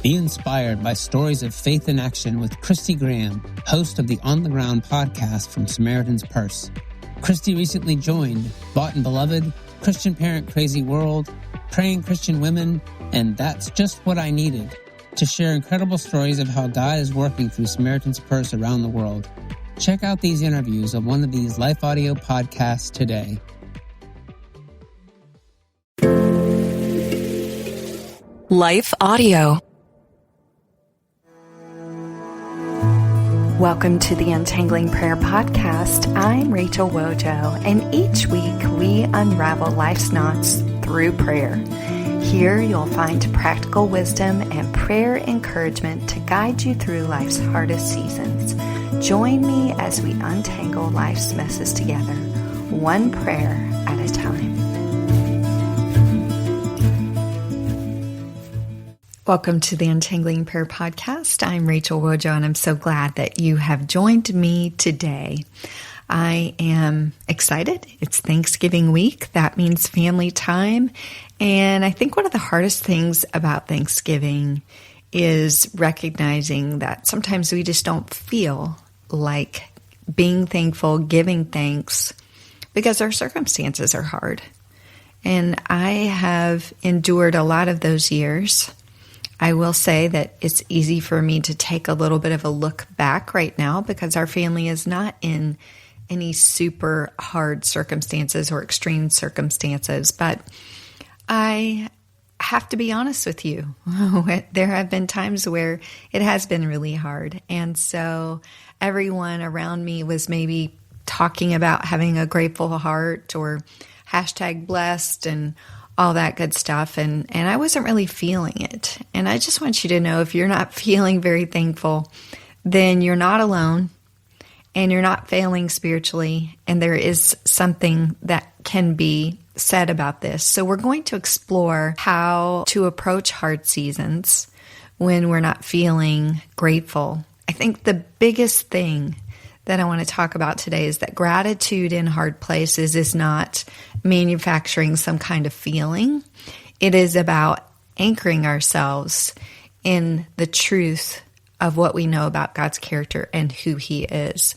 Be inspired by stories of faith in action with Christy Graham, host of the On the Ground podcast from Samaritan's Purse. Christy recently joined Bought and Beloved, Christian Parent Crazy World, Praying Christian Women, and That's Just What I Needed, to share incredible stories of how God is working through Samaritan's Purse around the world. Check out these interviews on one of these Life Audio podcasts today. Life Audio. Welcome to the Untangling Prayer Podcast. I'm Rachel Wojo, and each week we unravel life's knots through prayer. Here you'll find practical wisdom and prayer encouragement to guide you through life's hardest seasons. Join me as we untangle life's messes together, one prayer at a time. Welcome to the Untangling Prayer Podcast. I'm Rachel Wojo, and I'm so glad that you have joined me today. I am excited. It's Thanksgiving week. That means family time. And I think one of the hardest things about Thanksgiving is recognizing that sometimes we just don't feel like being thankful, giving thanks, because our circumstances are hard. And I have endured a lot of those years. I will say that it's easy for me to take a little bit of a look back right now because our family is not in any super hard circumstances or extreme circumstances. But I have to be honest with you. There have been times where it has been really hard. And so everyone around me was maybe talking about having a grateful heart or #blessed and all that good stuff. And I wasn't really feeling it. And I just want you to know, if you're not feeling very thankful, then you're not alone and you're not failing spiritually. And there is something that can be said about this. So we're going to explore how to approach hard seasons when we're not feeling grateful. I think the biggest thing that I want to talk about today is that gratitude in hard places is not manufacturing some kind of feeling. It is about anchoring ourselves in the truth of what we know about God's character and who He is.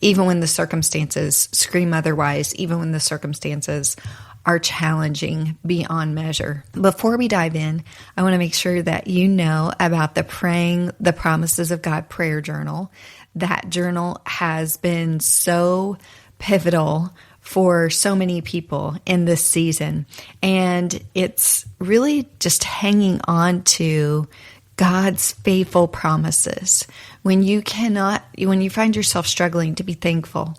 Even when the circumstances scream otherwise, even when the circumstances are challenging beyond measure. Before we dive in, I want to make sure that you know about the Praying the Promises of God prayer journal. That journal has been so pivotal for so many people in this season. And it's really just hanging on to God's faithful promises. When you find yourself struggling to be thankful,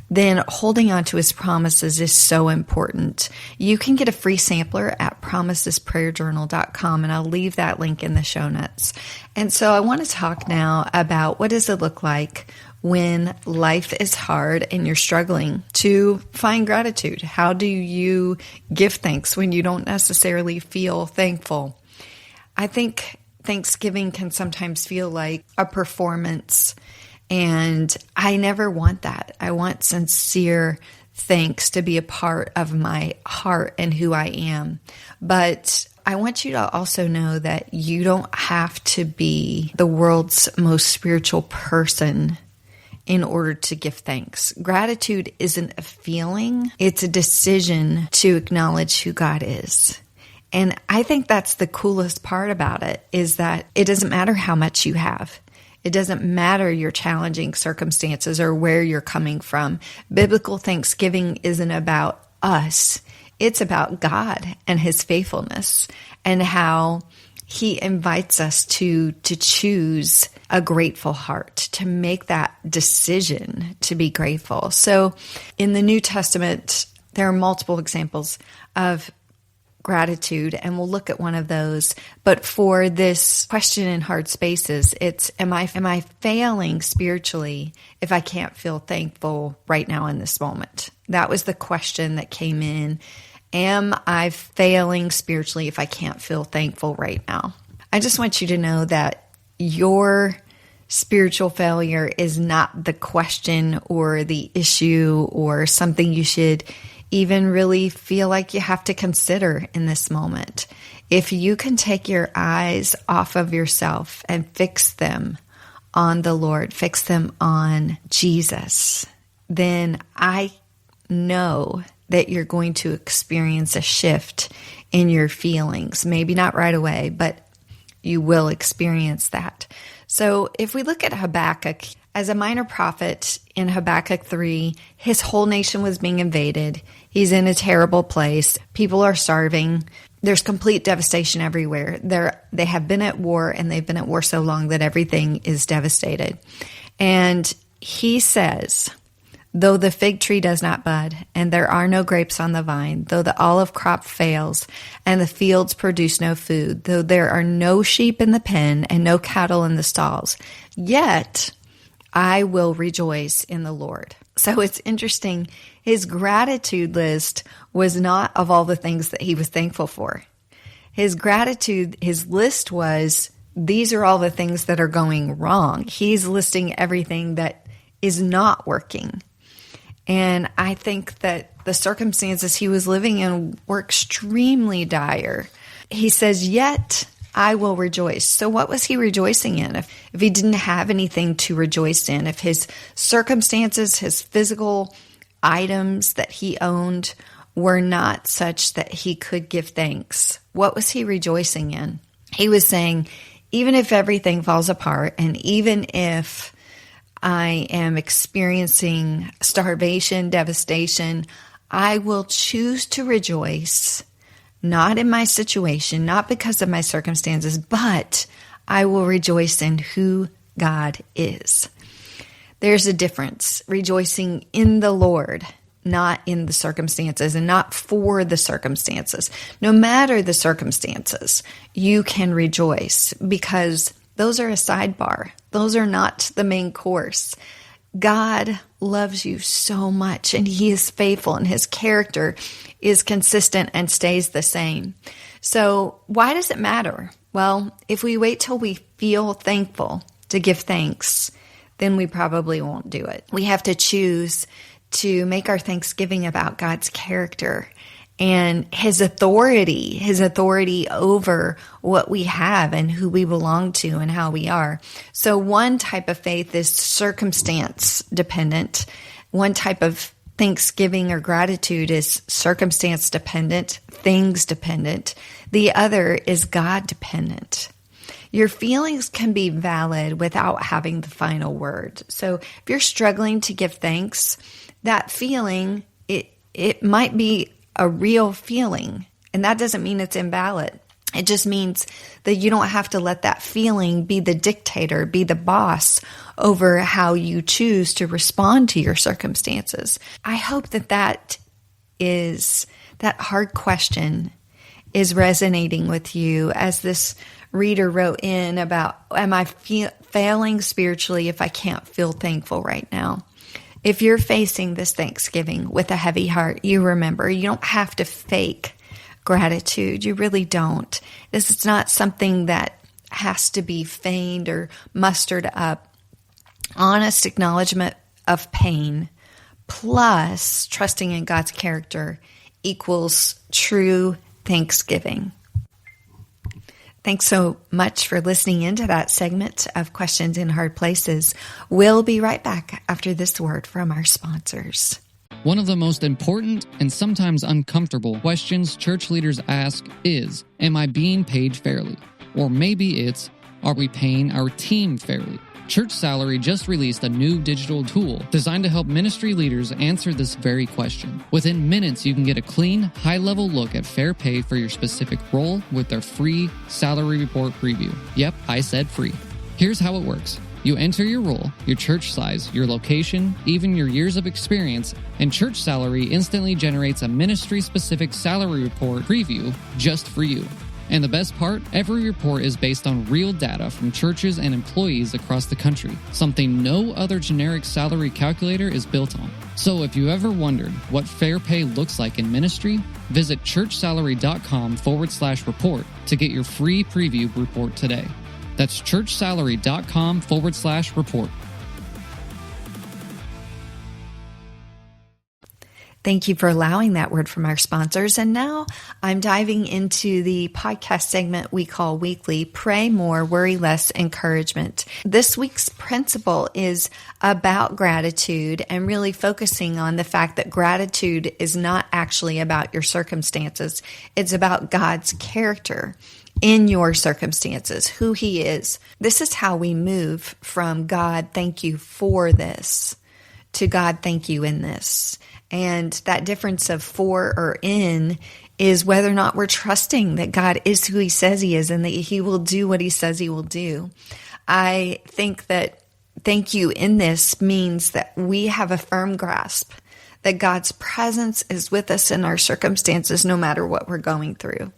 then holding on to His promises is so important. You can get a free sampler at promisesprayerjournal.com, and I'll leave that link in the show notes. And so I want to talk now about what does it look like when life is hard and you're struggling to find gratitude. How do you give thanks when you don't necessarily feel thankful? I think Thanksgiving can sometimes feel like a performance, and I never want that. I want sincere thanks to be a part of my heart and who I am. But I want you to also know that you don't have to be the world's most spiritual person in order to give thanks. Gratitude isn't a feeling, it's a decision to acknowledge who God is. And I think that's the coolest part about it, is that it doesn't matter how much you have. It doesn't matter your challenging circumstances or where you're coming from. Biblical Thanksgiving isn't about us. It's about God and His faithfulness and how He invites us to choose a grateful heart, to make that decision to be grateful. So in the New Testament, there are multiple examples of gratitude, and we'll look at one of those. But for this question in hard spaces, it's, am I failing spiritually if I can't feel thankful right now in this moment? That was the question that came in. Am I failing spiritually if I can't feel thankful right now? I just want you to know that your spiritual failure is not the question or the issue or something you should even really feel like you have to consider in this moment. If you can take your eyes off of yourself and fix them on the Lord, fix them on Jesus, then I know that you're going to experience a shift in your feelings. Maybe not right away, but you will experience that. So if we look at Habakkuk, as a minor prophet in Habakkuk 3, his whole nation was being invaded. He's in a terrible place. People are starving. There's complete devastation everywhere. They have been at war, and they've been at war so long that everything is devastated. And he says, though the fig tree does not bud, and there are no grapes on the vine, though the olive crop fails, and the fields produce no food, though there are no sheep in the pen and no cattle in the stalls, yet I will rejoice in the Lord. So it's interesting. His gratitude list was not of all the things that he was thankful for. His list was, these are all the things that are going wrong. He's listing everything that is not working. And I think that the circumstances he was living in were extremely dire. He says, yet I will rejoice. So what was he rejoicing in? If he didn't have anything to rejoice in, if his circumstances, his physical items that he owned were not such that he could give thanks, what was he rejoicing in? He was saying, even if everything falls apart, and even if I am experiencing starvation, devastation, I will choose to rejoice, not in my situation, not because of my circumstances, but I will rejoice in who God is. There's a difference, rejoicing in the Lord, not in the circumstances and not for the circumstances. No matter the circumstances, you can rejoice because those are a sidebar. Those are not the main course. God loves you so much, and he is faithful, and his character is consistent and stays the same. So why does it matter? Well, if we wait till we feel thankful to give thanks, then we probably won't do it. We have to choose to make our thanksgiving about God's character and his authority over what we have and who we belong to and how we are. So one type of faith is circumstance dependent. One type of thanksgiving or gratitude is circumstance dependent, things dependent. The other is God dependent. Your feelings can be valid without having the final word. So if you're struggling to give thanks, that feeling, it might be a real feeling, and that doesn't mean it's invalid. It just means that you don't have to let that feeling be the dictator, be the boss over how you choose to respond to your circumstances. I hope that hard question is resonating with you, as this reader wrote in about, am I failing spiritually if I can't feel thankful right now? If you're facing this Thanksgiving with a heavy heart, you remember you don't have to fake gratitude. You really don't. This is not something that has to be feigned or mustered up. Honest acknowledgement of pain plus trusting in God's character equals true thanksgiving. Thanks so much for listening into that segment of Questions in Hard Places. We'll be right back after this word from our sponsors. One of the most important and sometimes uncomfortable questions church leaders ask is, am I being paid fairly? Or maybe it's, are we paying our team fairly? Church Salary just released a new digital tool designed to help ministry leaders answer this very question. Within minutes, you can get a clean, high-level look at fair pay for your specific role with their free salary report preview. Yep, I said free. Here's how it works. You enter your role, your church size, your location, even your years of experience, and Church Salary instantly generates a ministry-specific salary report preview just for you. And the best part, every report is based on real data from churches and employees across the country, something no other generic salary calculator is built on. So if you ever wondered what fair pay looks like in ministry, visit churchsalary.com/report to get your free preview report today. That's churchsalary.com/report. Thank you for allowing that word from our sponsors. And now I'm diving into the podcast segment we call Weekly Pray More, Worry Less Encouragement. This week's principle is about gratitude and really focusing on the fact that gratitude is not actually about your circumstances. It's about God's character in your circumstances, who He is. This is how we move from God, thank you for this, to God, thank you in this. And that difference of for or in is whether or not we're trusting that God is who He says He is and that He will do what He says He will do. I think that thank you in this means that we have a firm grasp that God's presence is with us in our circumstances, no matter what we're going through.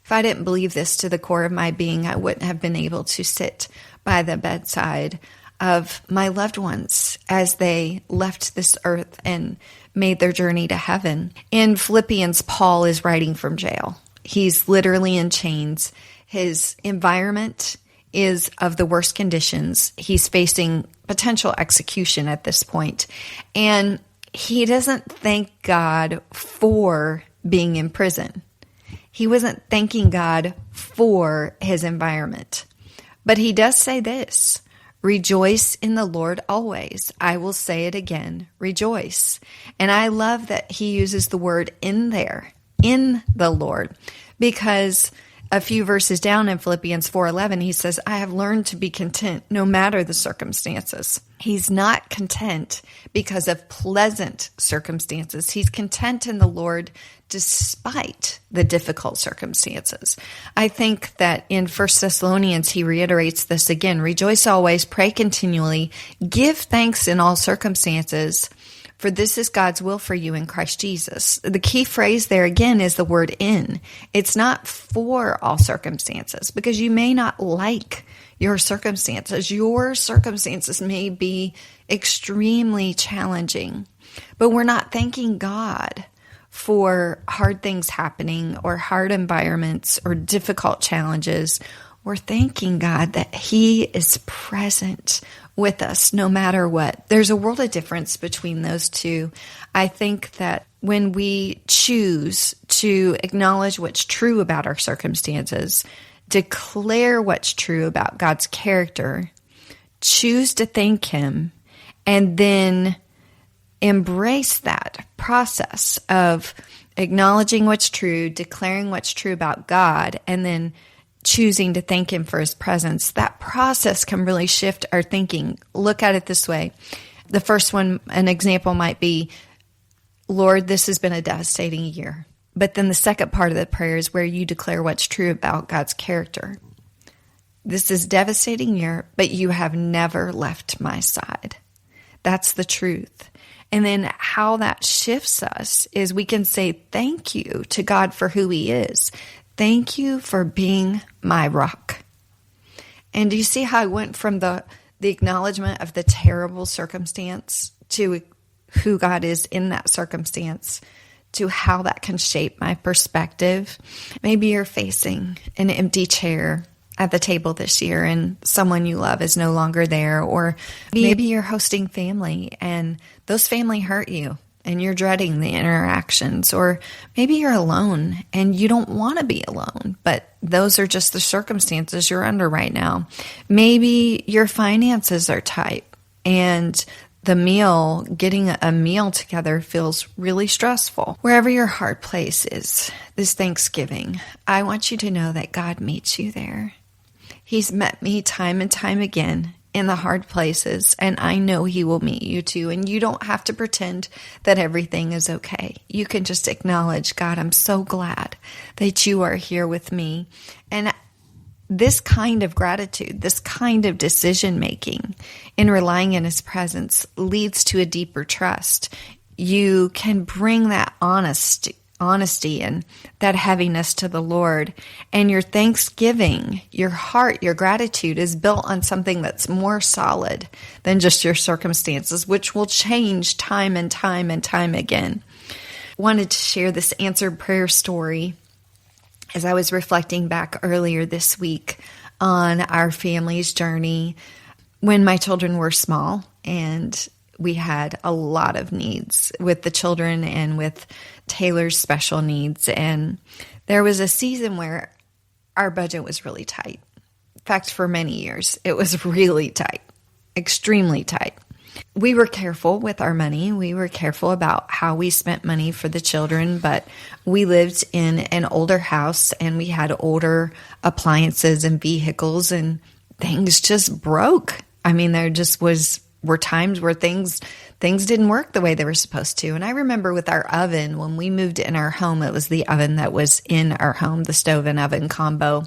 If I didn't believe this to the core of my being, I wouldn't have been able to sit by the bedside of my loved ones as they left this earth and made their journey to heaven. In Philippians, Paul is writing from jail. He's literally in chains. His environment is of the worst conditions. He's facing potential execution at this point. And he doesn't thank God for being in prison. He wasn't thanking God for his environment. But he does say this: rejoice in the Lord always. I will say it again, rejoice. And I love that he uses the word in there, in the Lord, because a few verses down in Philippians 4:11, he says, I have learned to be content no matter the circumstances. He's not content because of pleasant circumstances. He's content in the Lord despite the difficult circumstances. I think that in 1 Thessalonians, he reiterates this again: rejoice always, pray continually, give thanks in all circumstances, for this is God's will for you in Christ Jesus. The key phrase there again is the word in. It's not for all circumstances, because you may not like your circumstances. Your circumstances may be extremely challenging, but we're not thanking God for hard things happening or hard environments or difficult challenges. We're thanking God that He is present with us no matter what. There's a world of difference between those two. I think that when we choose to acknowledge what's true about our circumstances, declare what's true about God's character, choose to thank Him, and then embrace that process of acknowledging what's true, declaring what's true about God, and then choosing to thank Him for His presence, that process can really shift our thinking. Look at it this way. The first one, an example might be, Lord, this has been a devastating year. But then the second part of the prayer is where you declare what's true about God's character. This is a devastating year, but you have never left my side. That's the truth. And then how that shifts us is we can say thank you to God for who He is. Thank you for being my rock. And do you see how I went from the acknowledgement of the terrible circumstance to who God is in that circumstance, to how that can shape my perspective? Maybe you're facing an empty chair at the table this year and someone you love is no longer there. Or maybe you're hosting family and those family hurt you and you're dreading the interactions. Or maybe you're alone and you don't want to be alone, but those are just the circumstances you're under right now. Maybe your finances are tight and getting a meal together feels really stressful. Wherever your hard place is this Thanksgiving, I want you to know that God meets you there. He's met me time and time again in the hard places, and I know He will meet you too. And you don't have to pretend that everything is okay. You can just acknowledge, God, I'm so glad that you are here with me. And this kind of gratitude, this kind of decision making in relying in His presence leads to a deeper trust. You can bring that honesty and that heaviness to the Lord. And your thanksgiving, your heart, your gratitude is built on something that's more solid than just your circumstances, which will change time and time and time again. Wanted to share this answered prayer story as I was reflecting back earlier this week on our family's journey when my children were small. And we had a lot of needs with the children and with Taylor's special needs. And there was a season where our budget was really tight. In fact, for many years, it was really tight, extremely tight. We were careful with our money. We were careful about how we spent money for the children, but we lived in an older house and we had older appliances and vehicles, and things just broke. I mean, there just were times where things didn't work the way they were supposed to. And I remember with our oven, when we moved in our home, it was the oven that was in our home, the stove and oven combo.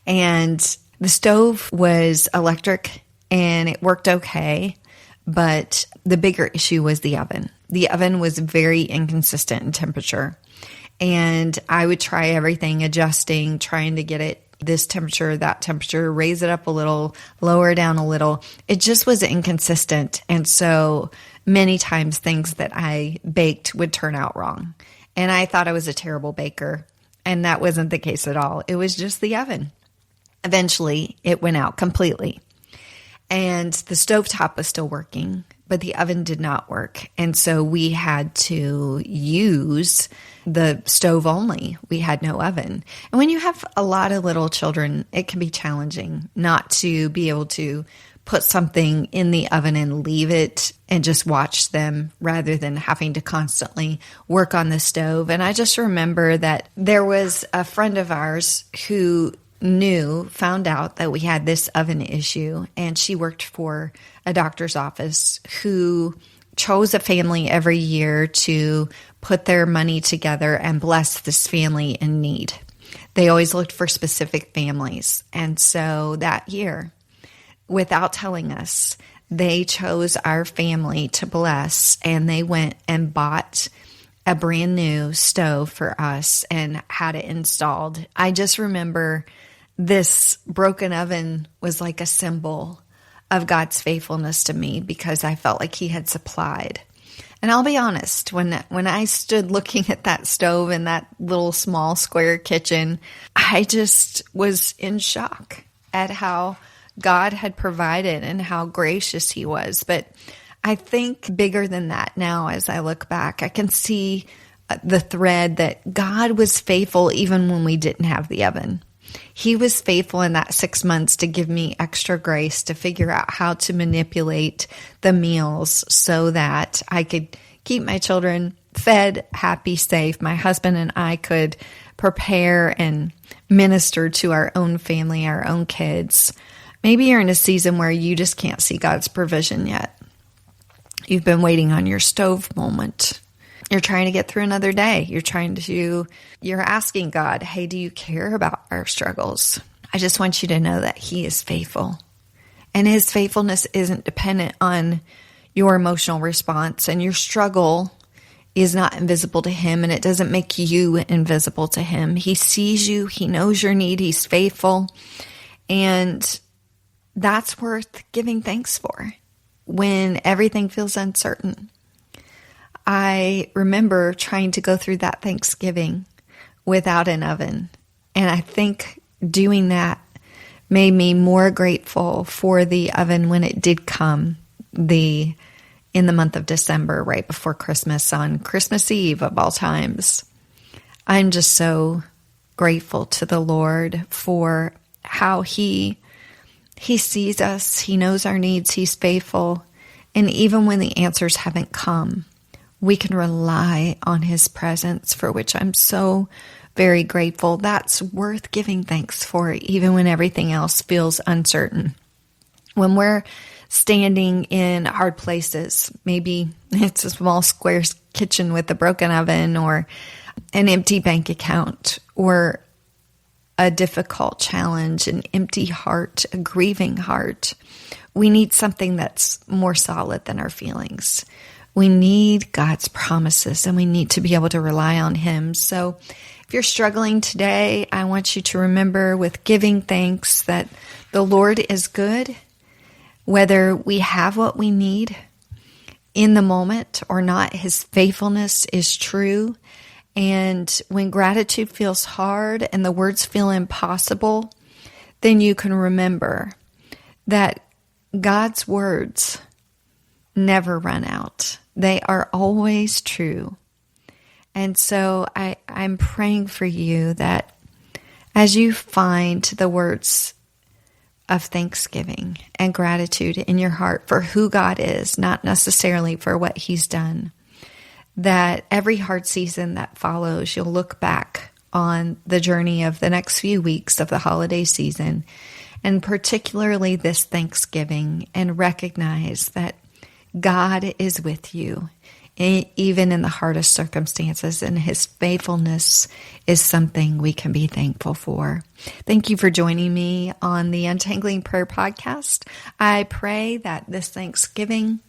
And the stove was electric and it worked okay. But the bigger issue was the oven. The oven was very inconsistent in temperature. And I would try everything, adjusting, trying to get it this temperature, that temperature, raise it up a little, lower it down a little. It just was inconsistent. And so many times things that I baked would turn out wrong. And I thought I was a terrible baker. And that wasn't the case at all. It was just the oven. Eventually, it went out completely. And the stovetop was still working, but the oven did not work. And so we had to use the stove only. We had no oven. And when you have a lot of little children, it can be challenging not to be able to put something in the oven and leave it and just watch them rather than having to constantly work on the stove. And I just remember that there was a friend of ours who found out that we had this oven issue, and she worked for a doctor's office who chose a family every year to put their money together and bless this family in need. They always looked for specific families. And so that year, without telling us, they chose our family to bless, and they went and bought a brand new stove for us and had it installed. I just remember this broken oven was like a symbol of God's faithfulness to me because I felt like He had supplied. And I'll be honest, when I stood looking at that stove in that little small square kitchen, I just was in shock at how God had provided and how gracious He was. But I think bigger than that now, as I look back, I can see the thread that God was faithful even when we didn't have the oven. He was faithful in that 6 months to give me extra grace to figure out how to manipulate the meals so that I could keep my children fed, happy, safe. My husband and I could prepare and minister to our own family, our own kids. Maybe you're in a season where you just can't see God's provision yet. You've been waiting on your stove moment. You're trying to get through another day. You're asking God, hey, do you care about our struggles? I just want you to know that He is faithful. And His faithfulness isn't dependent on your emotional response. And your struggle is not invisible to Him, and it doesn't make you invisible to Him. He sees you. He knows your need. He's faithful. And that's worth giving thanks for when everything feels uncertain. I remember trying to go through that Thanksgiving without an oven. And I think doing that made me more grateful for the oven when it did come in the month of December, right before Christmas, on Christmas Eve of all times. I'm just so grateful to the Lord for how He sees us. He knows our needs. He's faithful. And even when the answers haven't come, we can rely on His presence, for which I'm so very grateful. That's worth giving thanks for, even when everything else feels uncertain. When we're standing in hard places, maybe it's a small square kitchen with a broken oven, or an empty bank account, or a difficult challenge, an empty heart, a grieving heart, we need something that's more solid than our feelings. We need God's promises, and we need to be able to rely on Him. So if you're struggling today, I want you to remember with giving thanks that the Lord is good, whether we have what we need in the moment or not. His faithfulness is true. And when gratitude feels hard and the words feel impossible, then you can remember that God's words, never run out. They are always true. And so I'm praying for you that as you find the words of thanksgiving and gratitude in your heart for who God is, not necessarily for what He's done, that every hard season that follows, you'll look back on the journey of the next few weeks of the holiday season, and particularly this Thanksgiving, and recognize that God is with you, even in the hardest circumstances, and His faithfulness is something we can be thankful for. Thank you for joining me on the Untangling Prayer Podcast. I pray that this Thanksgiving,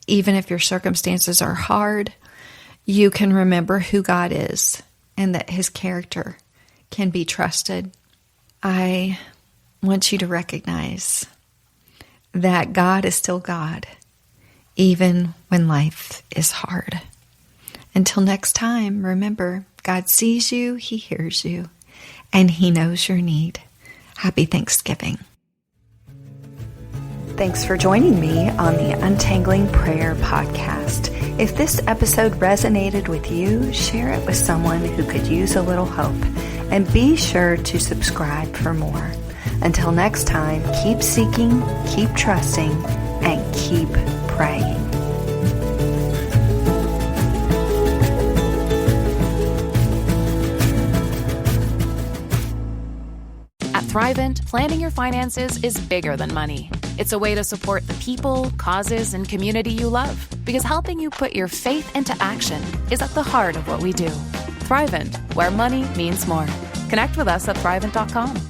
even if your circumstances are hard, you can remember who God is and that His character can be trusted. I want you to recognize that God is still God, even when life is hard. Until next time, remember, God sees you, He hears you, and He knows your need. Happy Thanksgiving. Thanks for joining me on the Untangling Prayer Podcast. If this episode resonated with you, share it with someone who could use a little hope, and be sure to subscribe for more. Until next time, keep seeking, keep trusting, and keep praying. At Thrivent, planning your finances is bigger than money. It's a way to support the people, causes, and community you love. Because helping you put your faith into action is at the heart of what we do. Thrivent, where money means more. Connect with us at Thrivent.com.